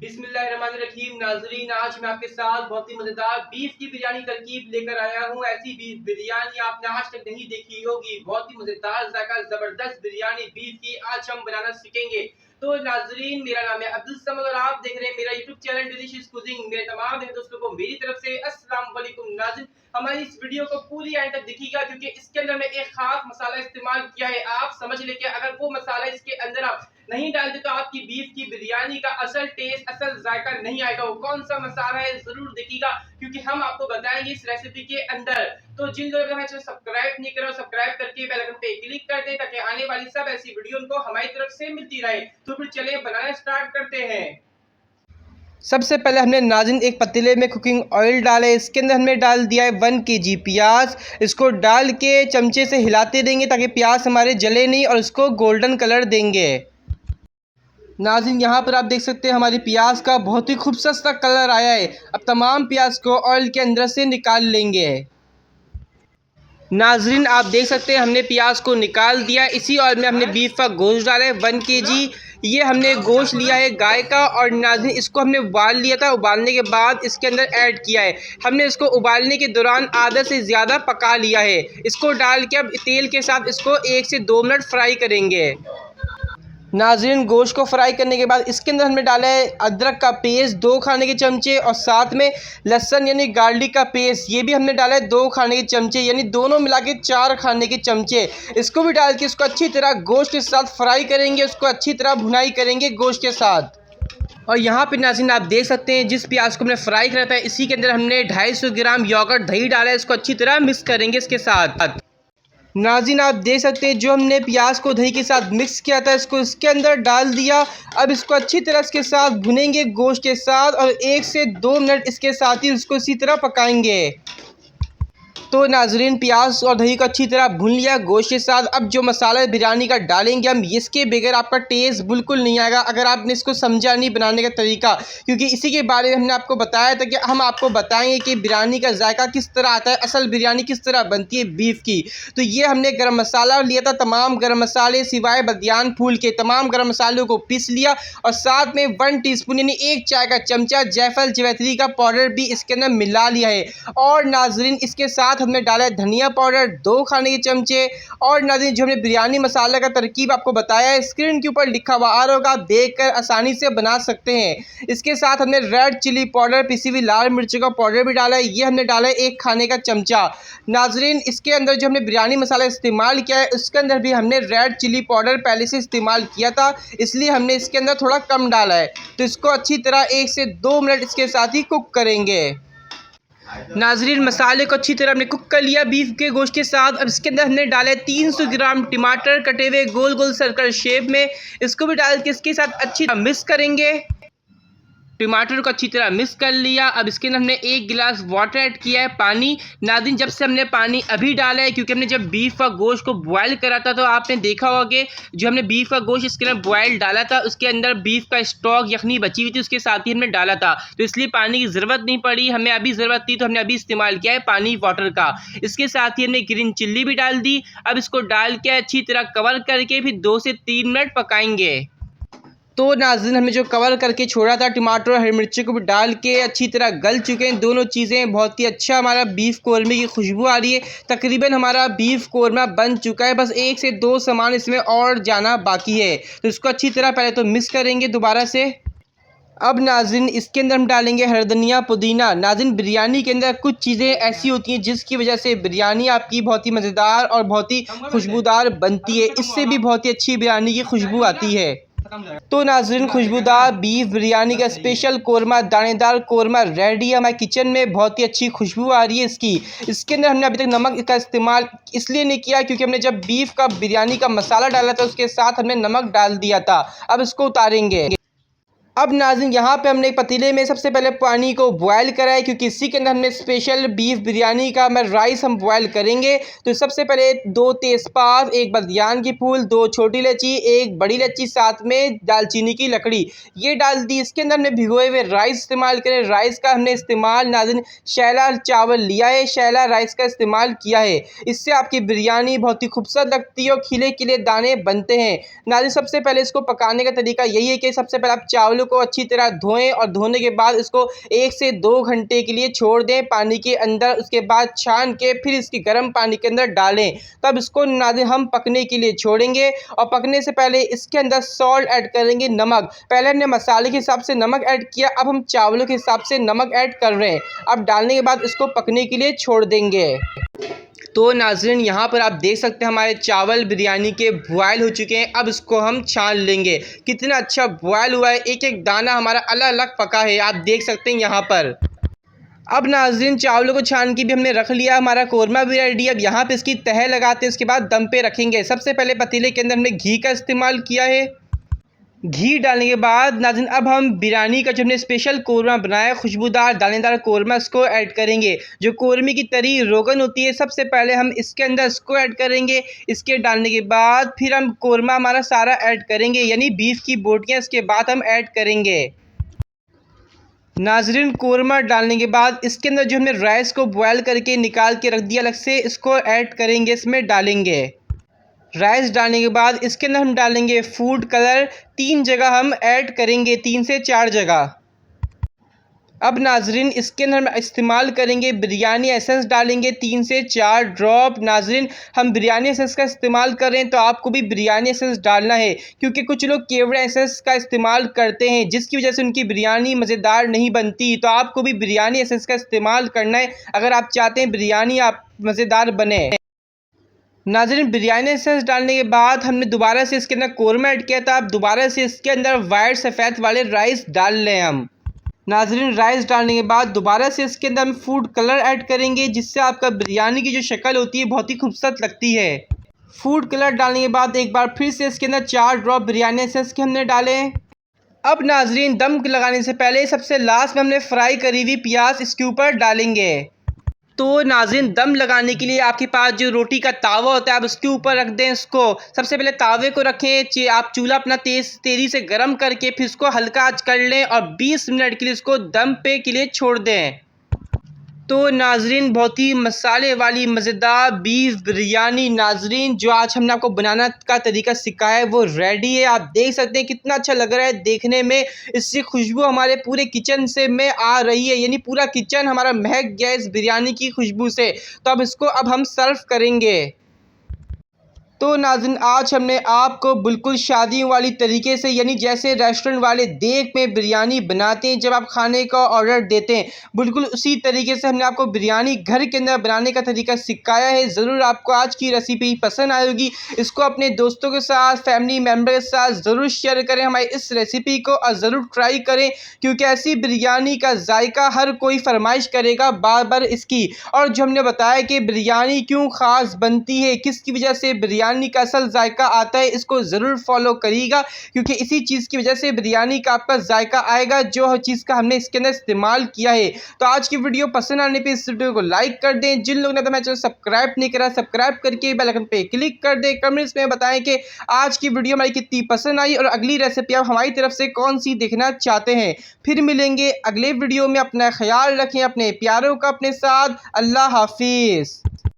बिस्मिल्लाहिर्रहमानिर्रहीम। नाजरीन, आज मैं आपके साथ बहुत ही मजेदार बीफ की बिरयानी तरकीब लेकर आया हूँ। ऐसी बीफ बिरयानी आपने आज तक नहीं देखी होगी। बहुत ही मजेदार जायका जबरदस्त बिरयानी बीफ की आज हम बनाना सीखेंगे। तो नाजरीन, मेरा नाम है अब्दुल समद और आप देख रहे हैं मेरा यूट्यूब चैनल डिलीशियस कुजिंग। मेरे तमाम दोस्तों को मेरी तरफ से अस्सलाम वालेकुम। नाज़रीन, हमारी इस वीडियो को पूरी एंड तक देखिएगा क्योंकि इसके अंदर मैं एक खास मसाला इस्तेमाल किया है। आप समझ लें कि अगर वो मसाला इसके अंदर आप नहीं डालते तो आपकी बीफ की बिरयानी का असल टेस्ट, असल जायका नहीं आएगा। वो कौन सा मसाला है जरूर देखिएगा क्योंकि हम आपको बताएंगे इस रेसिपी के अंदर। तो जिन लोगों ने चैनल सब्सक्राइब नहीं करो, सब्सक्राइब करके बेल आइकन पे क्लिक कर दें ताकि आने वाली सब ऐसी वीडियो उनको हमारी तरफ से मिलती रहे। तो फिर चलिए बनाना स्टार्ट करते हैं। सबसे पहले हमने नाज़रीन एक पतीले में कुकिंग ऑयल डाला है। इसके अंदर हमने डाल दिया है 1 kg प्याज। इसको डाल के चमचे से हिलाते देंगे ताकि प्याज हमारे जले नहीं और इसको गोल्डन कलर देंगे। नाज़रीन, यहाँ पर आप देख सकते हैं हमारी प्याज का बहुत ही खूबसूरत सा कलर आया है। अब तमाम प्याज को ऑयल के अंदर से निकाल लेंगे। नाज़रीन, आप देख सकते हैं हमने प्याज को निकाल दिया। इसी ऑयल में हमने बीफ का गोश्त डाला है 1 kg। ये हमने गोश्त लिया है गाय का और नाज़रीन इसको हमने उबाल लिया था। उबालने के बाद इसके अंदर ऐड किया है। हमने इसको उबालने के दौरान आधा से ज़्यादा पका लिया है। इसको डाल के अब तेल के साथ इसको 1 से 2 मिनट फ्राई करेंगे। नाज़रीन, गोश्त को फ्राई करने के बाद इसके अंदर हमने डाला है अदरक का पेस्ट 2 खाने के चमचे और साथ में लहसुन यानी गार्लिक का पेस्ट ये भी हमने डाला है 2 खाने के चमचे, यानी दोनों मिला के 4 खाने के चमचे। इसको भी डाल के इसको अच्छी तरह गोश्त के साथ फ्राई करेंगे। उसको अच्छी तरह भुनाई करेंगे गोश्त के साथ। और यहाँ पे नाज़रीन आप देख सकते हैं जिस प्याज को हमने फ्राई करा था इसी के अंदर हमने 250 ग्राम योगर्ट दही डाला है। इसको अच्छी तरह मिक्स करेंगे इसके साथ। नाज़रीन, आप देख सकते हैं जो हमने प्याज को दही के साथ मिक्स किया था इसको इसके अंदर डाल दिया। अब इसको अच्छी तरह इसके साथ भुनेंगे गोश्त के साथ और 1 से 2 मिनट इसके साथ ही इसको इसी तरह पकाएंगे। तो नाज़रीन, प्याज और दही को अच्छी तरह भून लिया गोश्त के साथ। अब जो मसाला बिरयानी का डालेंगे हम, इसके बगैर आपका टेस्ट बिल्कुल नहीं आएगा अगर आपने इसको समझा नहीं बनाने का तरीका, क्योंकि इसी के बारे में हमने आपको बताया था कि हम आपको बताएंगे कि बिरयानी का जायका किस तरह आता है, असल बिरयानी किस तरह बनती है बीफ की। तो ये हमने गरम मसाला लिया था, तमाम गरम मसाले सिवाय बदियान फूल के तमाम गरम मसालों को पीस लिया और साथ में 1 टीस्पून यानी 1 चाय का चमचा जायफल जवैत्री का पाउडर भी इसके अंदर मिला लिया है। और नाज़रीन इसके साथ हमने डाला है धनिया पाउडर 2 खाने के चमचे। और नाज़रीन जो हमने बिरयानी मसाला का तरकीब आपको बताया है स्क्रीन के ऊपर लिखा हुआ आ रहा होगा, आप देखकर आसानी से बना सकते हैं। इसके साथ हमने रेड चिली पाउडर, पिसी हुई लाल मिर्च का पाउडर भी डाला है। ये हमने डाला है 1 खाने का चमचा। नाज़रीन इसके अंदर जो हमने बिरयानी मसाला इस्तेमाल किया है उसके अंदर भी हमने रेड चिली पाउडर पहले से इस्तेमाल किया था, इसलिए हमने इसके अंदर थोड़ा कम डाला है। तो इसको अच्छी तरह 1 से 2 मिनट इसके साथ ही कुक करेंगे। नाज़रीन मसाले को अच्छी तरह हमने कुक कर लिया बीफ के गोश्त के साथ। अब इसके अंदर हमने डाले 300 ग्राम टमाटर कटे हुए गोल गोल सर्कल शेप में। इसको भी डाल के इसके साथ अच्छी तरह मिक्स करेंगे। टमाटर को अच्छी तरह मिक्स कर लिया। अब इसके अंदर हमने 1 गिलास वाटर ऐड किया है, पानी। नाज़रीन जब से हमने पानी अभी डाला है क्योंकि हमने जब बीफ का गोश्त को बॉयल करा था तो आपने देखा होगा कि जो हमने बीफ का गोश्त इसके अंदर बॉयल डाला था उसके अंदर बीफ का स्टॉक यखनी बची हुई थी, उसके साथ ही हमने डाला था, तो इसलिए पानी की ज़रूरत नहीं पड़ी। हमें अभी ज़रूरत थी तो हमने अभी इस्तेमाल किया है पानी वाटर का। इसके साथ ही हमने ग्रीन चिल्ली भी डाल दी। अब इसको डाल के अच्छी तरह कवर करके फिर 2 से 3 मिनट पकाएंगे। तो नाज़रीन हमने जो कवर करके छोड़ा था टमाटर और हरी मिर्ची को भी डाल के अच्छी तरह गल चुके हैं दोनों चीज़ें। बहुत ही अच्छा हमारा बीफ कौरमे की खुशबू आ रही है। तकरीबन हमारा बीफ कौरमा बन चुका है, बस 1 से 2 सामान इसमें और जाना बाकी है। तो इसको अच्छी तरह पहले तो मिक्स करेंगे दोबारा से। अब नाज़रीन इसके अंदर हम डालेंगे हरा धनिया पुदीना। नाज़रीन बिरयानी के अंदर कुछ चीज़ें ऐसी होती हैं जिसकी वजह से बिरयानी आपकी बहुत ही मज़ेदार और बहुत ही खुशबूदार बनती है। इससे भी बहुत ही अच्छी बिरयानी की खुशबू आती है। तो नाज़रीन खुशबूदार बीफ बिरयानी का स्पेशल कौरमा, दानेदार कौरमा रेडी है हमारे किचन में। बहुत ही अच्छी खुशबू आ रही है इसकी। इसके अंदर हमने अभी तक नमक का इस्तेमाल इसलिए नहीं किया क्योंकि हमने जब बीफ का बिरयानी का मसाला डाला था उसके साथ हमने नमक डाल दिया था। अब इसको उतारेंगे। अब नाज़रीन यहाँ पे हमने एक पतीले में सबसे पहले पानी को बॉयल करा है क्योंकि इसी के अंदर हमने स्पेशल बीफ बिरयानी का राइस हम बॉयल करेंगे। तो सबसे पहले 2 तेज़पात, 1 बदियान की फूल, 2 छोटी इलायची, 1 बड़ी इलायची, साथ में दालचीनी की लकड़ी ये डाल दी। इसके अंदर हमने भिगोए हुए राइस इस्तेमाल करें। राइस का हमने इस्तेमाल नाज़रीन शैला चावल लिया है, शैला राइस का इस्तेमाल किया है। इससे आपकी बिरयानी बहुत ही खूबसूरत लगती है और खिले खिले दाने बनते हैं। नाज़रीन सबसे पहले इसको पकाने का तरीका यही है कि सबसे पहले आप चावलों को अच्छी तरह धोएं और धोने के बाद इसको 1 से 2 घंटे के लिए छोड़ दें पानी के अंदर। उसके बाद छान के फिर इसकी गर्म पानी के अंदर डालें। तब इसको नाज़रीन हम पकने के लिए छोड़ेंगे और पकने से पहले इसके अंदर सॉल्ट ऐड करेंगे, नमक। पहले हमने मसाले के हिसाब से नमक ऐड किया, अब हम चावलों के हिसाब से नमक ऐड कर रहे हैं। अब डालने के बाद इसको पकने के लिए छोड़ देंगे। तो नाज़रीन यहाँ पर आप देख सकते हैं हमारे चावल बिरयानी के बॉयल हो चुके हैं। अब इसको हम छान लेंगे। कितना अच्छा बॉयल हुआ है, एक एक दाना हमारा अलग अलग पका है, आप देख सकते हैं यहाँ पर। अब नाज़रीन चावलों को छान के भी हमने रख लिया, हमारा कोरमा भी रेडी। अब यहाँ पे इसकी तह लगाते हैं, इसके बाद दम पे रखेंगे। सबसे पहले पतीले के अंदर हमने घी का इस्तेमाल किया है। घी डालने के बाद नाज़रीन अब हम बिरयानी का जो हमने स्पेशल कोरमा बनाया, खुशबूदार दानेदार कोरमा, इसको ऐड करेंगे। जो कोरमे की तरी रोगन होती है, सबसे पहले हम इसके अंदर इसको ऐड करेंगे। इसके डालने के बाद फिर हम कोरमा हमारा सारा ऐड करेंगे, यानी बीफ की बोटियाँ इसके बाद हम ऐड करेंगे। नाज़रीन कोरमा डालने के बाद इसके अंदर जो हमने राइस को बॉयल करके निकाल के रख दिया अलग से, इसको ऐड करेंगे, इसमें डालेंगे। राइस डालने के बाद इसके अंदर हम डालेंगे फूड कलर, 3 जगह हम ऐड करेंगे, 3 से 4 जगह। अब नाज़रीन इसके अंदर हम इस्तेमाल करेंगे बिरयानी एसेंस, डालेंगे 3 से 4 ड्रॉप। नाज़रीन हम बिरयानी एसेंस का इस्तेमाल कर रहे हैं तो आपको भी बिरयानी एसेंस डालना है, क्योंकि कुछ लोग केवड़ा एसेंस का इस्तेमाल करते हैं जिसकी वजह से उनकी बिरयानी मज़ेदार नहीं बनती। तो आपको भी बिरयानी एसेंस का इस्तेमाल करना है अगर आप चाहते हैं बिरयानी आप मज़ेदार बने। नाज़रीन बिरयानी एसेंस डालने के बाद हमने दोबारा से इसके अंदर कोरमा ऐड किया था। अब दोबारा से इसके अंदर वाइट सफ़ेद वाले राइस डाल लें हम। नाज़रीन राइस डालने के बाद दोबारा से इसके अंदर हम फूड कलर ऐड करेंगे, जिससे आपका बिरयानी की जो शक्ल होती है बहुत ही खूबसूरत लगती है। फूड कलर डालने के बाद एक बार फिर से इसके अंदर 4 ड्रॉप बिरयानी एसेंस के हमने डाले। अब नाज़रीन दम लगाने से पहले सबसे लास्ट में हमने फ्राई करी हुई प्याज इसके ऊपर डालेंगे। तो नाज़रीन दम लगाने के लिए आपके पास जो रोटी का तावा होता है आप उसके ऊपर रख दें इसको। सबसे पहले तावे को रखें, आप चूल्हा अपना तेज़ी से गर्म करके फिर इसको हल्का आंच कर लें और 20 मिनट के लिए इसको दम पे के लिए छोड़ दें। तो नाज़रीन बहुत ही मसाले वाली मज़ेदार बीफ बिरयानी नाज़रीन जो आज हमने आपको बनाना का तरीका सिखाया है वो रेडी है। आप देख सकते हैं कितना अच्छा लग रहा है देखने में। इससे खुशबू हमारे पूरे किचन से में आ रही है, यानी पूरा किचन हमारा महक गया इस बिरयानी की खुशबू से। तो अब इसको हम सर्व करेंगे। तो नाज़रीन आज हमने आपको बिल्कुल शादियों वाली तरीके से, यानी जैसे रेस्टोरेंट वाले देग में बिरयानी बनाते हैं जब आप खाने का ऑर्डर देते हैं, बिल्कुल उसी तरीके से हमने आपको बिरयानी घर के अंदर बनाने का तरीका सिखाया है। ज़रूर आपको आज की रेसिपी पसंद आएगी। इसको अपने दोस्तों के साथ, फैमिली मेम्बर के साथ ज़रूर शेयर करें हमारी इस रेसिपी को और ज़रूर ट्राई करें, क्योंकि ऐसी बिरयानी का जायका हर कोई फरमाइश करेगा बार बार इसकी। और जो हमने बताया कि बिरयानी क्यों ख़ास बनती है, किसकी वजह से बिरयानी का असल जायका आता है, इसको ज़रूर फॉलो करिएगा, क्योंकि इसी चीज़ की वजह से बिरयानी का आपका जायका आएगा जो चीज़ का हमने इसके अंदर इस्तेमाल किया है। तो आज की वीडियो पसंद आने पे इस वीडियो को लाइक कर दें। जिन लोगों ने तो मेरा चैनल सब्सक्राइब नहीं करा, सब्सक्राइब करके बेल आइकन पे क्लिक कर दें। कमेंट्स में बताएं कि आज की वीडियो हमारी कितनी पसंद आई और अगली रेसिपी आप हमारी तरफ से कौन सी देखना चाहते हैं। फिर मिलेंगे अगले वीडियो में। अपना ख्याल रखें, अपने प्यारों का अपने साथ। अल्लाह हाफिज़।